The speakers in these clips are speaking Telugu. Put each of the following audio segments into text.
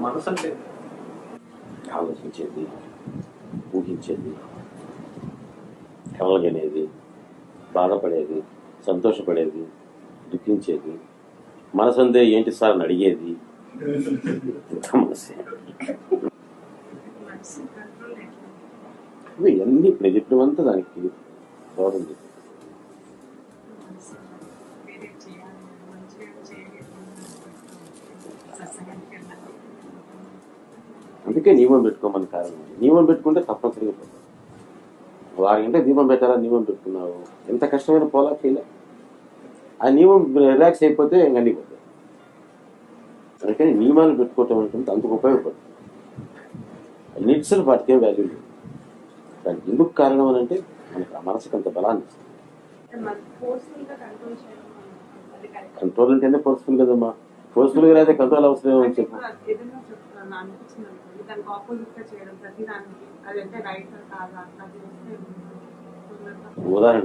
మనసు అంటే ఆలోచించేది, ఊహించేది, కలగనేది, బాధపడేది, సంతోషపడేది, దుఃఖించేది, మనసందే ఏంటి సార్ అని అడిగేది మనసే. ఇవన్నీ ఇప్పుడు చెప్పినవంతా దానికి దూరం చెప్పి. అందుకే నియమం పెట్టుకోమని కారణం. నియమం పెట్టుకుంటే తప్పనిసరిగా పోతాం. 6 గంటలకు దీపం పెట్టాలా, నియమం పెట్టుకున్నావు, ఎంత కష్టమైన పోలా చేయలే. ఆ నియమం రిలాక్స్ అయిపోతే అన్నీ పోతాయి. అందుకని నియమాలు పెట్టుకోవటం అంటే అందుకు ఉపయోగపడుతుంది. నిట్సలు వాటికే వాల్యూ లేదు. దానికి ఎందుకు కారణం అని అంటే మనకు ఆ మనసుకు అంత బలాన్ని ఇస్తుంది. కంట్రోల్ అంటేనే ఫోర్స్ఫుల్ కదమ్మా. ఫోర్స్ఫుల్ గా అయితే కంట్రోల్ అవసరం అని చెప్పు. ఉదాహరణ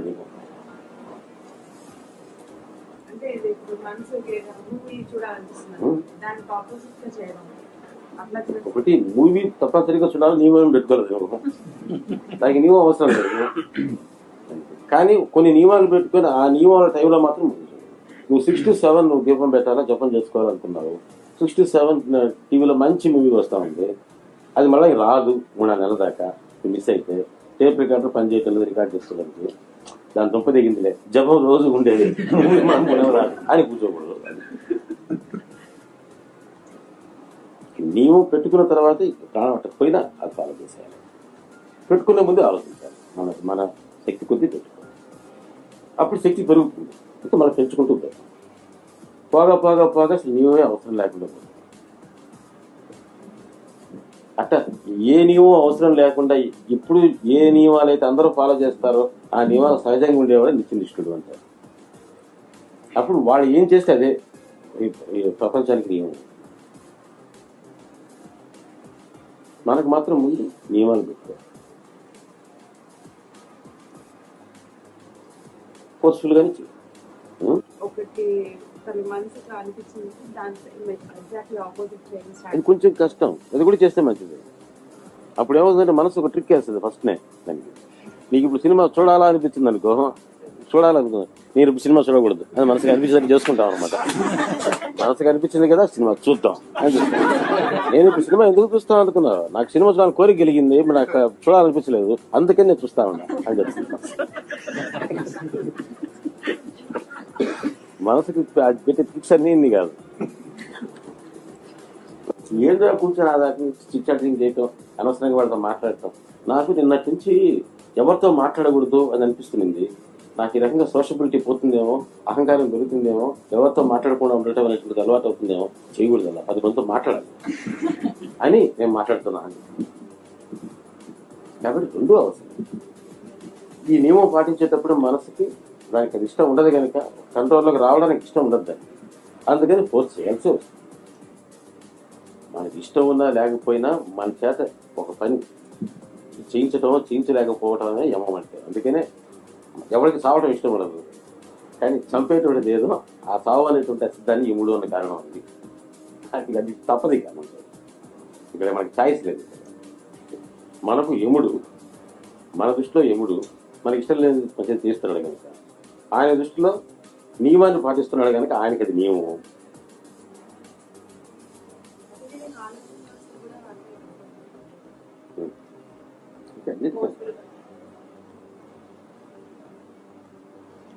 ఒకటి మూవీ తప్పనిసరిగా చూడాలి, నియమం పెట్టుకోలేదు. దానికి నియమం అవసరం లేదు. కానీ కొన్ని నియమాలు పెట్టుకొని ఆ నియమాల టైంలో మాత్రం నువ్వు 6 to 7 నువ్వు దీపం పెట్టాలా, జపం చేసుకోవాలనుకున్నావు. 6 to 7 టీవీలో మంచి మూవీ వస్తా ఉంది, అది మళ్ళీ రాదు 3-4 నెలల దాకా. మిస్ అయితే టేప్ రికార్డర్ పని చేయటం రికార్డ్ చేసుకోవడానికి దాని దుంప దిగిందిలే, జపం రోజు ఉండేది అని కూర్చోకూడదు. నియమం పెట్టుకున్న తర్వాత ప్రాణం పట్టకపోయినా అది ఫాలో చేసేయాలి. పెట్టుకునే ముందు ఆలోచించాలి. మన శక్తి కొద్దీ పెట్టుకోవాలి. అప్పుడు శక్తి పెరుగుతుంది. ఇంకా మనం పెంచుకుంటూ ఉంటాం. పోగా అసలు నియమమే అవసరం లేకుండా పోతుంది. అట్ట ఏ నియమం అవసరం లేకుండా ఇప్పుడు ఏ నియమాలు అయితే అందరూ ఫాలో చేస్తారో ఆ నియమాలు సహజంగా ఉండేవాడు నిత్యనిష్ఠుడు అంటారు. అప్పుడు వాళ్ళు ఏం చేస్తే అదే ఈ ప్రపంచానికి నియమం. మనకు మాత్రం ముందు నియమాలు పెట్టుకోవాలి. ఫోర్స్ఫుల్ గానే అది కొంచెం కష్టం. అది కూడా చేస్తే మంచిది. అప్పుడు ఏమవుతుందంటే మనసు ఒక ట్రిక్ వేస్తుంది ఫస్ట్నే. దానికి నీకు ఇప్పుడు సినిమా చూడాలా అనిపించింది అనుకో, చూడాలనుకో, నేను ఇప్పుడు సినిమా చూడకూడదు అది మనసుకు అనిపించిందని చేసుకుంటాం అనమాట. మనసుకు అనిపించింది కదా సినిమా చూద్దాం అని చెప్తాను. నేను ఇప్పుడు సినిమా ఎందుకు చూస్తాను అనుకున్నావు, నాకు సినిమా చూడాలని కోరిక కలిగింది, ఇప్పుడు నాకు చూడాలనిపించలేదు, అందుకని నేను చూస్తా ఉన్నా అని చెప్తాను. మనసుకి పెట్టే ట్రిక్స్ అన్నీ ఇన్ని కాదు. ఏదో కూర్చొని దాకా చిట్చాటింగ్ చేయటం, అనవసరంగా వాళ్ళతో మాట్లాడటం. నాకు నిన్నటి నుంచి ఎవరితో మాట్లాడకూడదు అని అనిపిస్తుంది. నాకు ఈ రకంగా సోషబిలిటీ పోతుందేమో, అహంకారం పెరుగుతుందేమో, ఎవరితో మాట్లాడకుండా ఉండటం అనేటువంటి అలవాటు అవుతుందేమో, చేయకూడదు అలా 10 మందితో మాట్లాడాలి అని నేను మాట్లాడుతున్నాను. కాబట్టి రెండూ అవసరం. ఈ నియమం పాటించేటప్పుడు మనసుకి దానికి అది ఇష్టం ఉండదు కనుక కంట్రోల్లోకి రావడానికి ఇష్టం ఉండదు దాన్ని. అందుకని ఫోర్స్ చేయాల్సి వస్తుంది. మనకి ఇష్టం ఉన్నా లేకపోయినా మన చేత ఒక పని చేయించటమో చేయించలేకపోవటమే యమం అంటే. అందుకనే ఎవరికి సావడం ఇష్టం ఉండదు, కానీ చంపేటువంటిది ఏదో ఆ సావు అనేటువంటి సిద్ధాన్ని యముడు అన్న కారణం ఉంది. అది తప్పదు. ఇక ఇక్కడ మనకి ఛాయిస్ లేదు. మనకు యముడు, మన దృష్టిలో యముడు మనకి ఇష్టం లేని మంచిగా చేస్తున్నాడు కనుక, ఆయన దృష్టిలో నియమాన్ని పాటిస్తున్నాడు కనుక ఆయనకి అది నియమం.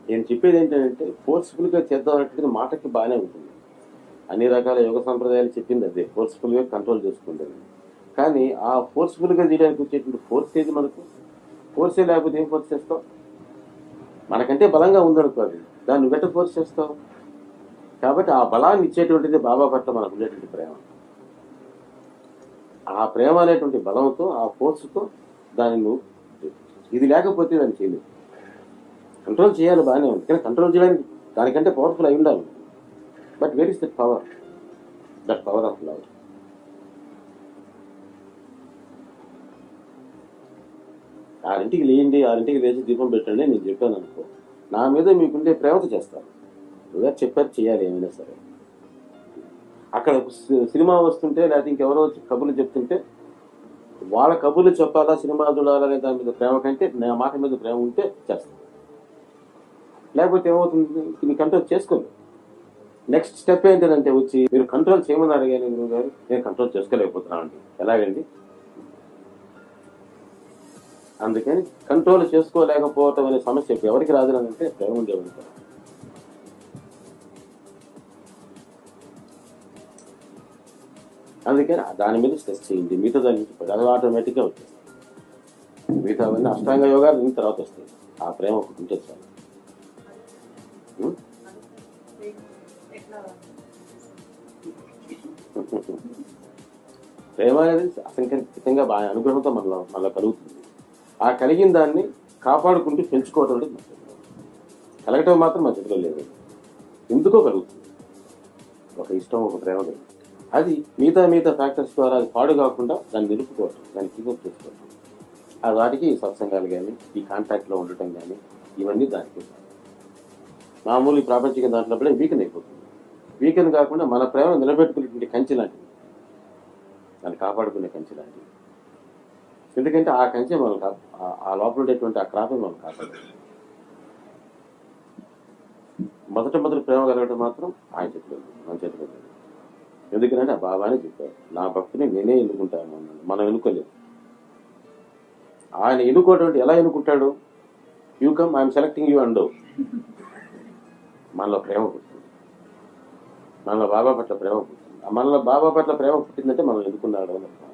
నేను చెప్పేది ఏంటంటే ఫోర్స్ఫుల్ గా చేద్దాం అనేటువంటిది మాటకి బాగానే ఉంటుంది. అన్ని రకాల యోగ సంప్రదాయాలు చెప్పింది అదే, ఫోర్స్ఫుల్ గా కంట్రోల్ చేసుకుంటుంది. కానీ ఆ ఫోర్స్ఫుల్ గా చేయడానికి వచ్చేటువంటి ఫోర్స్ ఏది? మనకు ఫోర్సే లేకపోతే ఏం ఫోర్స్ చేస్తావు? మనకంటే బలంగా ఉందనుకోవాలి, దాన్ని బెట్ట ఫోర్స్ చేస్తావు. కాబట్టి ఆ బలాన్ని ఇచ్చేటువంటిది బాబా పట్ల మనకు ఉండేటువంటి ప్రేమ. ఆ ప్రేమ అనేటువంటి బలంతో, ఆ ఫోర్స్తో దాన్ని నువ్వు ఇది లేకపోతే దాన్ని చేయలేదు. కంట్రోల్ చేయాలి బాగానే ఉంది, కానీ కంట్రోల్ చేయడానికి దానికంటే పవర్ఫుల్ అయి ఉండాలి. But where is that power? That power of love. ఆరింటికి లేయండి, 6ంటికి లేచి దీపం పెట్టండి నేను చెప్పాను అనుకో, నా మీద మీకుండే ప్రేమతో చేస్తాను. నువ్వే చెప్పారు చేయాలి ఏమైనా సరే. అక్కడ సినిమా వస్తుంటే లేకపోతే ఇంకెవరో వచ్చి కబుర్లు చెప్తుంటే వాళ్ళ కబుర్లు చెప్పాలా, సినిమా చూడాలనే దాని మీద ప్రేమ కంటే నా మాట మీద ప్రేమ ఉంటే చేస్తాను. లేకపోతే ఏమవుతుంది, ఇది కంట్రోల్ చేసుకోలేదు. నెక్స్ట్ స్టెప్ ఏంటంటే వచ్చి మీరు కంట్రోల్ చేయమన్నారు కానీ గురువు గారు నేను కంట్రోల్ చేసుకోలేకపోతున్నాను అండి. ఎలాగండి? అందుకని కంట్రోల్ చేసుకోలేకపోవటం అనే సమస్య ఎవరికి రాదునంటే ప్రేమ ఉండేవాళ్ళు. అందుకని దాని మీద స్ట్రెస్ చేయండి, మిగతా దాని నుంచి అది ఆటోమేటిక్గా వచ్చేస్తుంది. మిగతా అవన్నీ అష్టాంగ యోగాలు దీని తర్వాత వస్తాయి. ఆ ప్రేమ ఒకటి ఉంటే చాలు. ప్రేమ అనేది అసంకల్పితంగా బాగా అనుగ్రహంతో మనలో కలుగుతుంది. ఆ కలిగిన దాన్ని కాపాడుకుంటూ పెంచుకోవటం అనేది మంచిది. కలగటం మాత్రం మన చేతిలో లేదు, ఎందుకో కలుగుతుంది. ఒక ఇష్టం, ఒక ప్రేమ కలుగుతుంది. అది మిగతా ఫ్యాక్టర్స్ ద్వారా అది పాడు కాకుండా దాన్ని నిలుపుకోవటం, దాన్ని కీపప్ చేసుకోవటం. ఆ వాటికి సత్సంగాలు కానీ, ఈ కాంటాక్ట్లో ఉండటం కానీ, ఇవన్నీ దానికి మామూలు ప్రాపంచిక దాంట్లోపడే వీకెన్ అయిపోతుంది. వీకెన్ కాకుండా మన ప్రేమ నిలబెట్టుకునేటువంటి కంచె లాంటిది, దాన్ని కాపాడుకునే కంచె లాంటిది. ఎందుకంటే ఆ కంచె మనం ఆ లోపల ఉండేటువంటి ఆ క్రాపే మనం కాపాడాలి. మొదటి ప్రేమ కలగడం మాత్రం ఆయన చేతిలో, మన చేతిలో లేదు. ఎందుకంటే ఆ బాబానే చెప్పారు, నా భక్తిని నేనే ఎన్నుకుంటాను అన్నాడు. మనం ఎన్నుకోలేదు. ఆయన ఎన్నుకోవడం ఎలా ఎన్నుకుంటాడు? You come, I'm selecting you అండవు. మనలో ప్రేమ పుట్టింది, మనలో బాబా పట్ల ప్రేమ పుట్టింది. మనలో బాబా పట్ల ప్రేమ పుట్టిందంటే మనం ఎన్నుకున్నాడు అని అర్థం.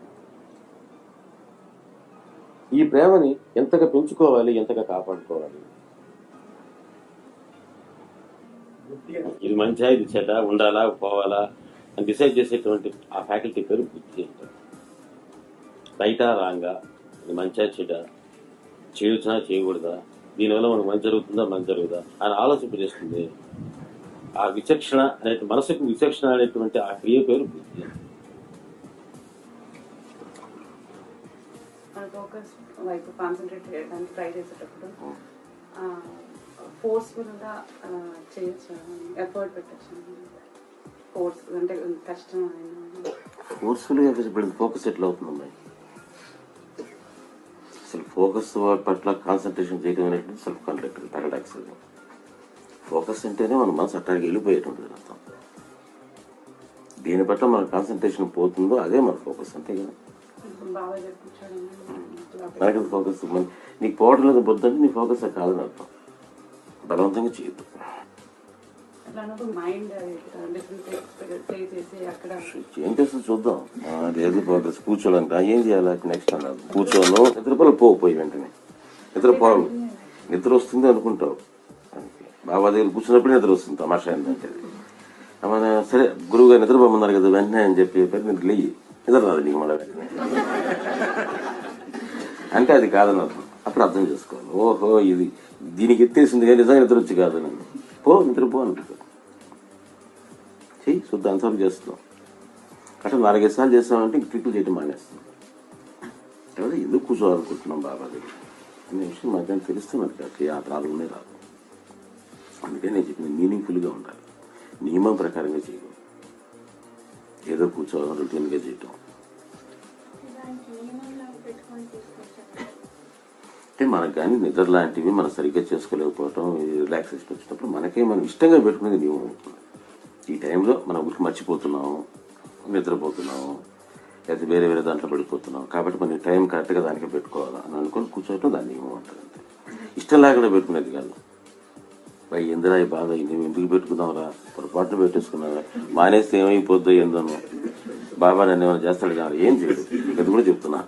ఈ ప్రేమని ఎంతగా పెంచుకోవాలి, ఎంతగా కాపాడుకోవాలి. ఇది మంచిగా, ఇది చెడ్డ, ఉండాలా పోవాలా అని డిసైడ్ చేసేటువంటి ఆ ఫ్యాకల్టీ పేరు బుద్ధి అంటారు. రైటా రాంగా, ఇది మంచిగా చెడ్డ, చేయొచ్చునా చేయకూడదా, దీనివల్ల మనకు మంచి జరుగుతుందా మంచి జరుగుదా అని ఆలోచింపజేస్తుంది. ఆ విచక్షణ అనే మనసుకు విచక్షణ అనేటువంటి ఆ క్రియ పేరు బుద్ధి. ఫోకస్ వైపు కాన్సన్ట్రేట్ చేయడానికి ట్రై చేసేటప్పుడు ఫోర్స్ఫుల్ గా చేయొచ్చు, ఎఫర్ట్ పెట్టచ్చు. ఫోర్స్ అంటే కష్టం. ఫోర్స్ఫుల్ గా ఇప్పుడు ఫోకస్ ఎట్లా అవుతుంది? అసలు ఫోకస్ పట్ల కాన్సన్ట్రేషన్ చేయడం అనేటువంటి సెల్ఫ్ కాంట్రాక్ట్ పారాడాక్స్. ఫోకస్ అంటేనే మన మనసు అట్టానికి వెళ్ళిపోయేటువంటిది అర్థం. దేని పట్ల మన కాన్సన్ట్రేషన్ పోతుందో అదే మన ఫోకస్, అంతే కదా. నాకు ఫోకస్ నీకు పోవడం లేదు బొద్దంటే నీ ఫోకస్ కాదని అర్థం. బలవంతంగా చేయొద్దు. ఏం చేస్తుంది చూద్దాం. లేదు ఫోకస్ కూర్చోడానికి ఏం చేయాలి నెక్స్ట్ అన్నారు. కూర్చోను నిద్రపోలు పోయి వెంటనే నిద్ర వస్తుంది అనుకుంటావు. బాబా దగ్గర కూర్చున్నప్పుడు నిద్ర వస్తుంది. తమాషా ఏంటంటే మన సరే గురువు గారు నిద్రపోమన్నారు కదా వెంటనే అని చెప్పి నిద్ర లేయి, నిద్ర రాదు నీకు మళ్ళీ వెంటనే అంటే అది కాదని అర్థం. అప్పుడు అర్థం చేసుకోవాలి, ఓహో ఇది దీనికి ఎత్తేసింది కానీ నిజంగా నిద్ర వచ్చి కాదని. నిద్రపో అనుకుంటా చెయ్యి, శుద్ధ అన్సార్లు చేస్తున్నాం. అట్లా 4-5 సార్లు చేస్తామంటే ఇంక ట్రిప్పులు చేయడం మానేస్తాం. తర్వాత ఎందుకు కూర్చోవాలనుకుంటున్నాం బాబా దగ్గర అనే విషయం మనకని తెలిస్తే మనకి అట్లా ఆ ప్రాబ్లమే రాదు. అందుకే నేను చెప్పిన మీనింగ్ఫుల్గా ఉండాలి, నియమం ప్రకారంగా చేయడం, ఏదో కూర్చోవడం రొటీన్గా చేయటం. అంటే మనకు కానీ నిద్ర లాంటివి మనం సరిగ్గా చేసుకోలేకపోవటం, రిలాక్సేషన్ వచ్చినప్పుడు మనకే మనం ఇష్టంగా పెట్టుకునేది నియమం అవుతుంది. ఈ టైంలో మనం ఊరికి మర్చిపోతున్నాము, నిద్రపోతున్నాము, లేదా వేరే దాంట్లో పడిపోతున్నాం కాబట్టి మన టైం కరెక్ట్గా దానికే పెట్టుకోవాలా అని అనుకుని కూర్చోవటం దాన్ని నియమం ఉంటుంది. అంతే, ఇష్టం లేకుండా పెట్టుకునేది కాదు. బై ఎందురా ఈ బాధ ఎందుకు పెట్టుకున్నావురా, పొరపాటున పెట్టేసుకున్నావా, మానేస్తే ఏమైపోద్దో ఏందోనో, బాబా నన్ను ఏమైనా చేస్తాడు కాదు, ఏం చేయడు. ఇది కూడా చెప్తున్నా.